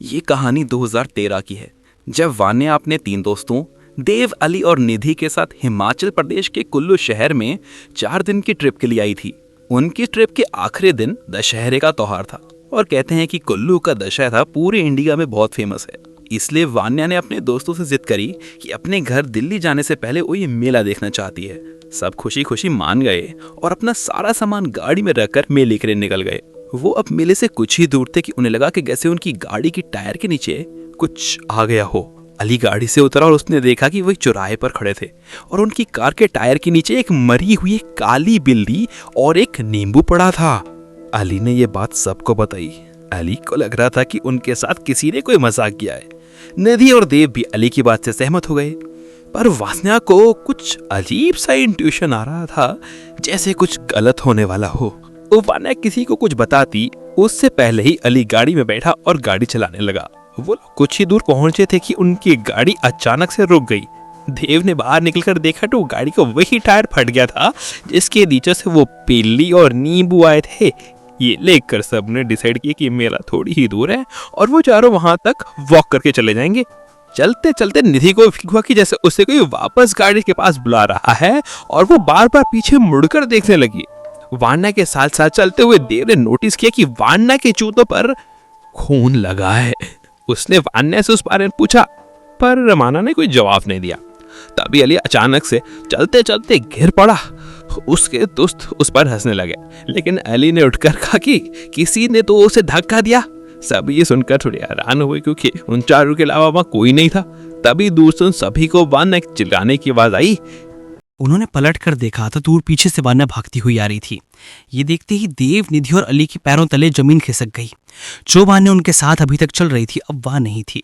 ये कहानी 2013 की है, जब वान्या अपने 3 दोस्तों देव, अली और निधि के साथ हिमाचल प्रदेश के कुल्लू शहर में 4 दिन की ट्रिप के लिए आई थी। उनकी ट्रिप के आखिरी दिन दशहरे का त्योहार था और कहते हैं कि कुल्लू का दशहरा पूरे इंडिया में बहुत फेमस है। इसलिए वान्या ने अपने दोस्तों से जिद करी कि अपने घर दिल्ली जाने से पहले वो ये मेला देखना चाहती है। सब खुशी खुशी मान गए और अपना सारा सामान गाड़ी में रखकर मेले के लिए निकल गए। वो अब मेले से कुछ ही दूर थे कि उन्हें लगा कि जैसे उनकी गाड़ी की टायर के नीचे कुछ आ गया हो। अली गाड़ी से उतरा और उसने देखा कि वही चौराहे पर खड़े थे और उनकी कार के टायर के नीचे एक मरी हुई काली बिल्ली और एक नींबू पड़ा था। अली ने ये बात सबको बताई। अली को लग रहा था कि उनके साथ किसी ने कोई मजाक किया है। निधि और देव भी अली की बात से सहमत हो गए, पर वासना को कुछ अजीब सा इंट्यूशन आ रहा था, जैसे कुछ गलत होने वाला हो। वान्या किसी को कुछ बताती उससे पहले ही अली गाड़ी में बैठा और गाड़ी चलाने लगा। वो कुछ ही दूर पहुंचे थे कि उनकी गाड़ी अचानक से रुक गई। देव ने बाहर निकलकर देखा तो गाड़ी का वही टायर फट गया था जिसके नीचे से वो बिल्ली और नींबू आए थे। ये लेकर सबने डिसाइड किया कि मेला थोड़ी ही दूर है और वो चारों वहां तक वॉक करके चले जाएंगे। चलते चलते निधि को फील हुआ कि जैसे उसे कोई वापस गाड़ी के पास बुला रहा है और वो बार बार पीछे मुड़कर देखने लगी। वान्या के साथ साथ चलते हुए देव ने नोटिस किया कि वान्या के जूतों पर खून लगा है। उसने वान्या से उस बारे में पूछा, पर माना ने कोई जवाब नहीं दिया। तभी अली अचानक से चलते चलते गिर पड़ा। उसके दोस्त उस पर हंसने लगे, लेकिन अली ने उठकर कहा कि किसी ने तो उसे धक्का दिया। सब ये सुनकर थोड़े हैरान हुए क्योंकि उन चारों के अलावा वहां कोई नहीं था। तभी दूर से सभी को वान्या चिल्लाने की आवाज आई। उन्होंने पलट कर देखा तो दूर पीछे से वान्या भागती हुई आ रही थी। ये देखते ही देव, निधि और अली के पैरों तले जमीन खिसक गई। जो वान्या उनके साथ अभी तक चल रही थी अब वह नहीं थी।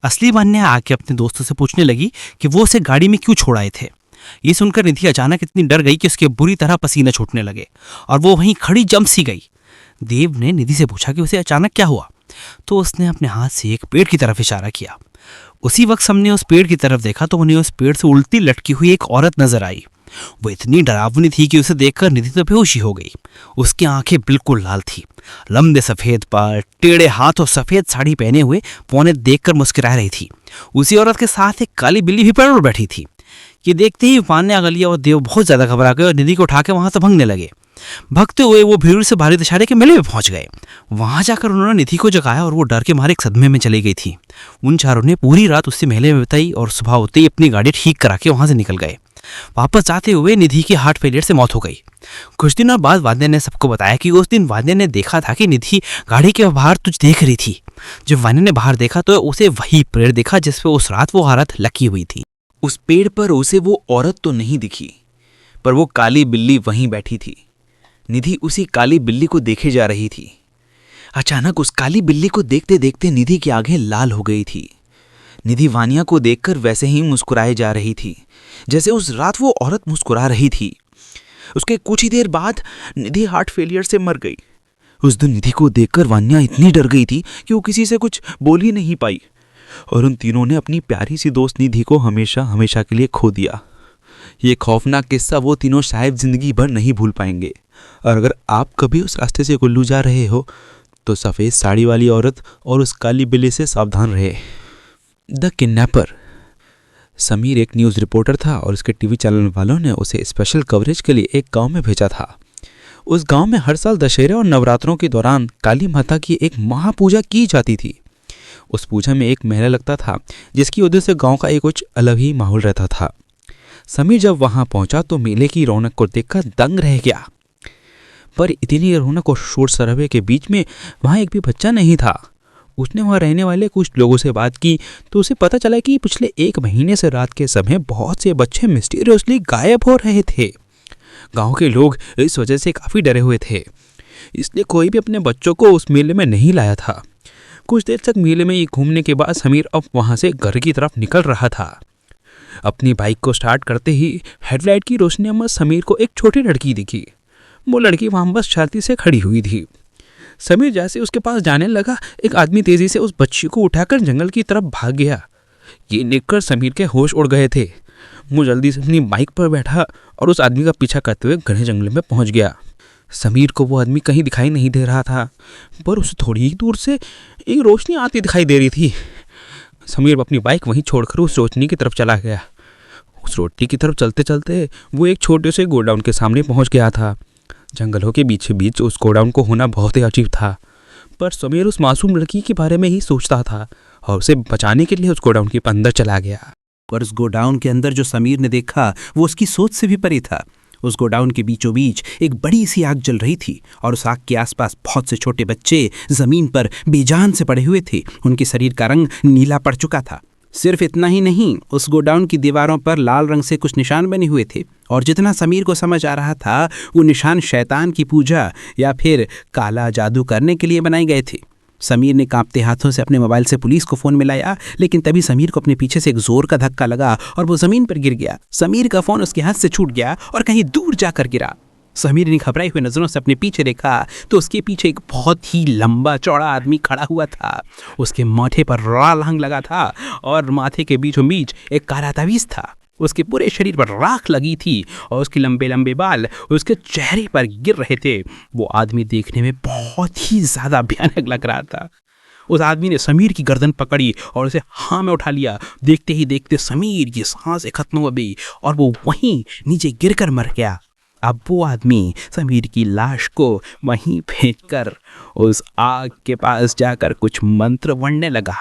असली वान्या आके अपने दोस्तों से पूछने लगी कि वो उसे गाड़ी में क्यों छोड़ आए थे। ये सुनकर निधि अचानक इतनी डर गई कि उसके बुरी तरह पसीना छूटने लगे और वो वहीं खड़ी जम सी गई। देव ने निधि से पूछा कि उसे अचानक क्या हुआ, तो उसने अपने हाथ से एक पेड़ की तरफ इशारा किया। उसी वक्त हमने उस पेड़ की तरफ देखा तो उन्हें उस पेड़ से उल्टी लटकी हुई एक औरत नजर आई। वो इतनी डरावनी थी कि उसे देखकर निधि तो बेहोशी हो गई। उसकी आंखें बिल्कुल लाल थी, लंबे सफेद बाल, टेढ़े हाथ और सफेद साड़ी पहने हुए पौने देखकर मुस्कुरा रही थी। उसी औरत के साथ एक काली बिल्ली भी पेड़ पर बैठी थी। ये देखते ही वान्या, अगलिया और देव बहुत ज्यादा घबरा गए और निधि को उठा के वहां से भगने लगे। भगते हुए वो भीड़ से भारी दशहरे के मेले में पहुंच गए। वहां जाकर उन्होंने निधि को जगाया और वो डर के मारे एक सदमे में चली गई थी। उन चारों ने पूरी रात उसी मेले में बिताई और सुबह होते ही अपनी गाड़ी ठीक करा के वहां से निकल गए। वापस जाते हुए निधि की हार्ट फेलियर से मौत हो गई। कुछ दिनों बाद वान्या ने सबको बताया कि उस दिन वान्या ने देखा था कि निधि गाड़ी के बाहर तुझ देख रही थी। जब वान्या ने बाहर देखा तो उसे वही पेड़ देखा जिसपे उस रात वो औरत लगी हुई थी। उस पेड़ पर उसे वो औरत तो नहीं दिखी, पर वो काली बिल्ली वहीं बैठी थी। निधि उसी काली बिल्ली को देखे जा रही थी। अचानक उस काली बिल्ली को देखते देखते निधि की आंखें लाल हो गई थी। निधि वान्या को देखकर वैसे ही मुस्कुराए जा रही थी जैसे उस रात वो औरत मुस्कुरा रही थी। उसके कुछ ही देर बाद निधि हार्ट फेलियर से मर गई। उस दिन निधि को देखकर वान्या इतनी डर गई थी कि वो किसी से कुछ बोल ही नहीं पाई और उन तीनों ने अपनी प्यारी सी दोस्त निधि को हमेशा हमेशा के लिए खो दिया। ये खौफनाक किस्सा वो तीनों शायद जिंदगी भर नहीं भूल पाएंगे। और अगर आप कभी उस रास्ते से कुल्लू जा रहे हो तो सफ़ेद साड़ी वाली औरत और उस काली बिल्ली से सावधान रहे। The kidnapper. समीर एक न्यूज़ रिपोर्टर था और उसके टीवी चैनल वालों ने उसे स्पेशल कवरेज के लिए एक गांव में भेजा था। उस गांव में हर साल दशहरे और नवरात्रों के दौरान काली माता की एक महापूजा की जाती थी। उस पूजा में एक मेला लगता था जिसकी वजह से गाँव का एक कुछ अलग ही माहौल रहता था। समीर जब वहां पहुंचा तो मेले की रौनक को देखकर दंग रह गया। पर इतनी रौनक और शोर शराबे के बीच में वहां एक भी बच्चा नहीं था। उसने वहां रहने वाले कुछ लोगों से बात की तो उसे पता चला कि पिछले 1 महीने से रात के समय बहुत से बच्चे मिस्टीरियसली गायब हो रहे थे। गांव के लोग इस वजह से काफ़ी डरे हुए थे, इसलिए कोई भी अपने बच्चों को उस मेले में नहीं लाया था। कुछ देर तक मेले में घूमने के बाद समीर अब वहाँ से घर की तरफ निकल रहा था। अपनी बाइक को स्टार्ट करते ही हेडलाइट की रोशनी में समीर को एक छोटी लड़की दिखी। वो लड़की वहाँ बस शांति से खड़ी हुई थी। समीर जैसे उसके पास जाने लगा, एक आदमी तेजी से उस बच्ची को उठाकर जंगल की तरफ भाग गया। ये देखकर समीर के होश उड़ गए थे। वो जल्दी से अपनी बाइक पर बैठा और उस आदमी का पीछा करते हुए घने जंगल में पहुंच गया। समीर को वो आदमी कहीं दिखाई नहीं दे रहा था, पर उसे थोड़ी ही दूर से एक रोशनी आती दिखाई दे रही थी। समीर अपनी बाइक वहीं छोड़कर उस रोशनी की तरफ चला गया। उस रोशनी की तरफ चलते चलते वो एक छोटे से गोडाउन के सामने पहुंच गया था। जंगलों के बीच बीच उस गोडाउन को होना बहुत ही अजीब था, पर समीर उस मासूम लड़की के बारे में ही सोचता था और उसे बचाने के लिए उस गोडाउन के अंदर चला गया। पर उस गोडाउन के अंदर जो समीर ने देखा वो उसकी सोच से भी परे था। उस गोडाउन के बीचों बीच एक बड़ी सी आग जल रही थी और उस आग के आसपास बहुत से छोटे बच्चे जमीन पर बेजान से पड़े हुए थे। उनके शरीर का रंग नीला पड़ चुका था। सिर्फ इतना ही नहीं, उस गोडाउन की दीवारों पर लाल रंग से कुछ निशान बने हुए थे और जितना समीर को समझ आ रहा था वो निशान शैतान की पूजा या फिर काला जादू करने के लिए बनाए गए थे। समीर ने कांपते हाथों से अपने मोबाइल से पुलिस को फोन मिलाया, लेकिन तभी समीर को अपने पीछे से एक जोर का धक्का लगा और वो जमीन पर गिर गया। समीर का फोन उसके हाथ से छूट गया और कहीं दूर जाकर गिरा। समीर ने घबराई हुई नजरों से अपने पीछे देखा तो उसके पीछे एक बहुत ही लंबा चौड़ा आदमी खड़ा हुआ था। उसके माथे पर लाल रंग लगा था और माथे के बीचों बीच एक काला तावीज था। उसके पूरे शरीर पर राख लगी थी और उसके लंबे लंबे बाल उसके चेहरे पर गिर रहे थे। वो आदमी देखने में बहुत ही ज्यादा भयानक लग रहा था। उस आदमी ने समीर की गर्दन पकड़ी और उसे हाँ में उठा लिया। देखते ही देखते समीर की सांसें खत्म हो गई और वो वहीं नीचे गिरकर मर गया। अब वो आदमी समीर की लाश को वहीं फेंककर उस आग के पास जाकर कुछ मंत्र पढ़ने लगा।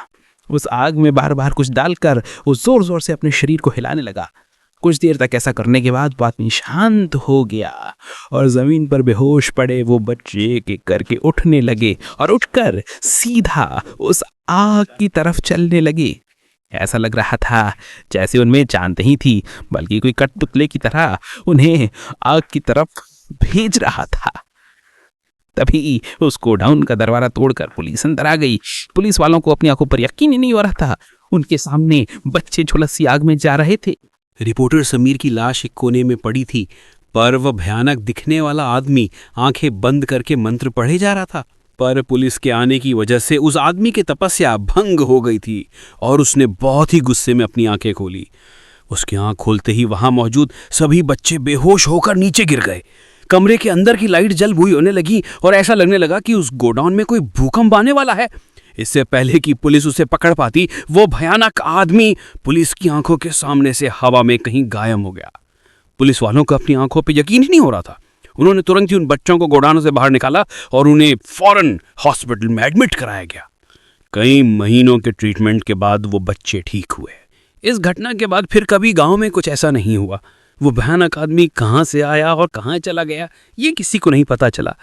उस आग में बार बार कुछ डालकर वो जोर जोर से अपने शरीर को हिलाने लगा। कुछ देर तक ऐसा करने के बाद वो आदमी शांत हो गया और जमीन पर बेहोश पड़े वो बच्चे एक एक करके उठने लगे और उठकर सीधा उस आग की तरफ चलने लगे। ऐसा लग रहा था जैसे उनमें जान नहीं थी, बल्कि कोई कठपुतले की तरह उन्हें आग की तरफ भेज रहा था। तभी उस गोडाउन का दरवाजा तोड़कर पुलिस अंदर आ गई। पुलिस वालों को अपनी आंखों पर यकीन ही नहीं हो रहा था। उनके सामने बच्चे झुलसी आग में जा रहे थे। रिपोर्टर समीर की लाश एक कोने में पड़ी थी, पर वह भयानक दिखने वाला आदमी आंखें बंद करके मंत्र पढ़े जा रहा था। पर पुलिस के आने की वजह से उस आदमी की तपस्या भंग हो गई थी और उसने बहुत ही गुस्से में अपनी आंखें खोली। उसकी आंख खोलते ही वहां मौजूद सभी बच्चे बेहोश होकर नीचे गिर गए। कमरे के अंदर की लाइट जल बुझ होने लगी और ऐसा लगने लगा कि उस गोडाउन में कोई भूकंप आने वाला है। इससे पहले कि पुलिस उसे पकड़ पाती, वो भयानक आदमी पुलिस की आंखों के सामने से हवा में कहीं गायब हो गया। पुलिस वालों को अपनी आंखों पर यकीन ही नहीं हो रहा था। उन्होंने तुरंत ही उन बच्चों को गोडाउन से बाहर निकाला और उन्हें फौरन हॉस्पिटल में एडमिट कराया गया। कई महीनों के ट्रीटमेंट के बाद वो बच्चे ठीक हुए। इस घटना के बाद फिर कभी गांव में कुछ ऐसा नहीं हुआ। वो भयानक आदमी कहाँ से आया और कहाँ चला गया ये किसी को नहीं पता चला।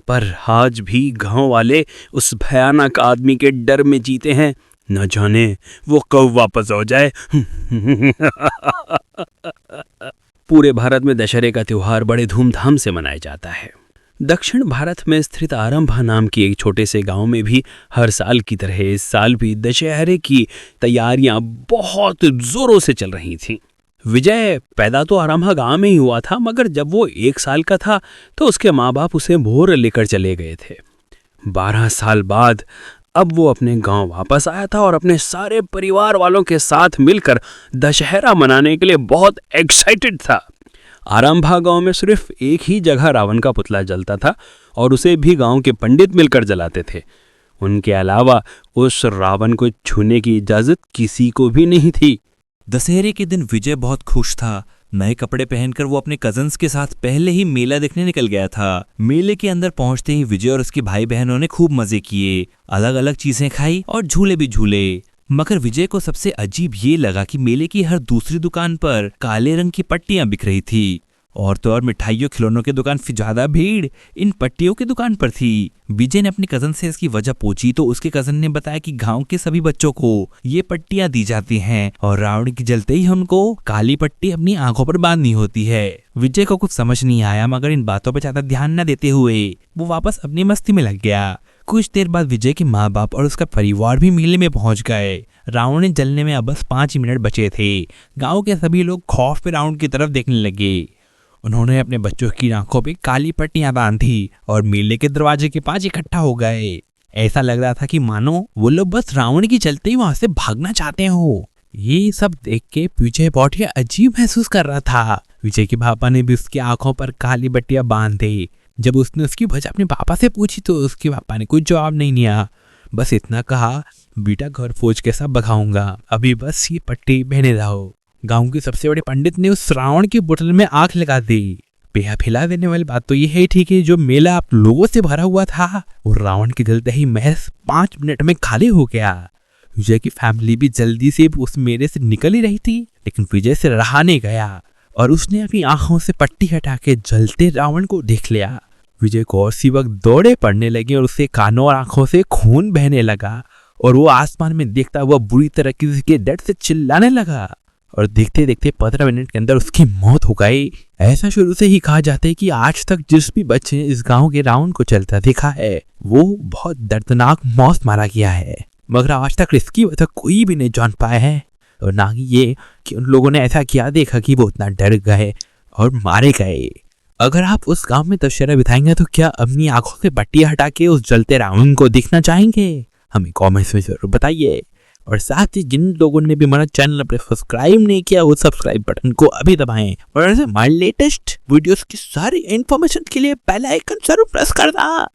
पर आज भी गांव वाले उस भयानक आदमी के डर में जीते हैं, न जाने वो कब वापस हो जाए। पूरे भारत में दशहरे का त्योहार बड़े धूमधाम से मनाया जाता है। दक्षिण भारत में स्थित आरंभा नाम की एक छोटे से गांव में भी हर साल की तरह इस साल भी दशहरे की तैयारियां बहुत जोरों से चल रही थीं। विजय पैदा तो आरंभा गांव में ही हुआ था, मगर जब वो 1 साल का था तो उसके माँ बाप उसे भोर लेकर चले गए थे। 12 साल बाद अब वो अपने गांव वापस आया था और अपने सारे परिवार वालों के साथ मिलकर दशहरा मनाने के लिए बहुत एक्साइटेड था। आरंभा गांव में सिर्फ एक ही जगह रावण का पुतला जलता था और उसे भी गांव के पंडित मिलकर जलाते थे। उनके अलावा उस रावण को छूने की इजाजत किसी को भी नहीं थी। दशहरे के दिन विजय बहुत खुश था। नए कपड़े पहनकर वो अपने कजन्स के साथ पहले ही मेला देखने निकल गया था। मेले के अंदर पहुंचते ही विजय और उसके भाई बहनों ने खूब मजे किए, अलग अलग चीजें खाई और झूले भी झूले। मगर विजय को सबसे अजीब ये लगा कि मेले की हर दूसरी दुकान पर काले रंग की पट्टियां बिक रही थी और तो और मिठाइयों खिलौनों की दुकान फिर ज्यादा भीड़ इन पट्टियों की दुकान पर थी। विजय ने अपने कजन से इसकी वजह पूछी तो उसके कजन ने बताया कि गांव के सभी बच्चों को ये पट्टियां दी जाती हैं और रावण की जलते ही उनको काली पट्टी अपनी आंखों पर बांधनी होती है। विजय को कुछ समझ नहीं आया, मगर इन बातों पर ज्यादा ध्यान न देते हुए वो वापस अपनी मस्ती में लग गया। कुछ देर बाद विजय के माँ बाप और उसका परिवार भी मेले में पहुंच गए। रावण जलने में अब बस 5 मिनट बचे थे। गाँव के सभी लोग खौफ में रावण की तरफ देखने लगे। उन्होंने अपने बच्चों की आंखों पे काली पट्टियां बांधी और मेले के दरवाजे के पास इकट्ठा हो गए। ऐसा लग रहा था कि मानो वो लोग बस रावण की चलते ही वहां से भागना चाहते हो। ये सब देख के विजय बहुत ही अजीब महसूस कर रहा था। विजय के पापा ने भी उसकी आंखों पर काली पट्टियां बांध दी। जब उसने उसकी वजह अपने पापा से पूछी तो उसके पापा ने कुछ जवाब नहीं दिया, बस इतना कहा, बेटा घर फौज के साथ भगाऊंगा, अभी बस ये पट्टी पहने रहो। गांव के सबसे बड़े पंडित ने उस रावण की बोतल में आग लगा दी। पेहा फिला देने वाली बात तो ये है ठीक है, जो मेला आप लोगों से भरा हुआ था वो रावण के जलते ही महज 5 मिनट में खाली हो गया। विजय की फैमिली भी जल्दी से उस मेले से निकल ही रही थी, लेकिन विजय से रहा नहीं गया और उसने अपनी आंखों से पट्टी हटा के जलते रावण को देख लिया। विजय को और सी वक्त दौड़े पड़ने लगे और उसके कानों और आंखों से खून बहने लगा और वो आसमान में देखता हुआ बुरी तरह के डर से चिल्लाने लगा और देखते देखते 15 मिनट के अंदर उसकी मौत हो गई। ऐसा शुरू से ही कहा जाता है कि आज तक जिस भी बच्चे ने इस गांव के रावण को चलता देखा है वो बहुत दर्दनाक मौत मारा गया है, मगर आज तक इसकी वजह कोई भी नहीं जान पाया है और ना ही ये कि उन लोगों ने ऐसा किया देखा कि वो उतना डर गए और मारे गए। अगर आप उस गांव में दशहरा बिताएंगे तो क्या अपनी आंखों से पट्टी हटा के उस जलते रावण को देखना चाहेंगे? हमें कमेंट्स में जरूर बताइए। और साथ ही जिन लोगों ने भी हमारा चैनल पर सब्सक्राइब नहीं किया वो सब्सक्राइब बटन को अभी दबाएं और ऐसे हमारे लेटेस्ट वीडियोस की सारी इन्फॉर्मेशन के लिए बेल आइकन जरूर प्रेस करना।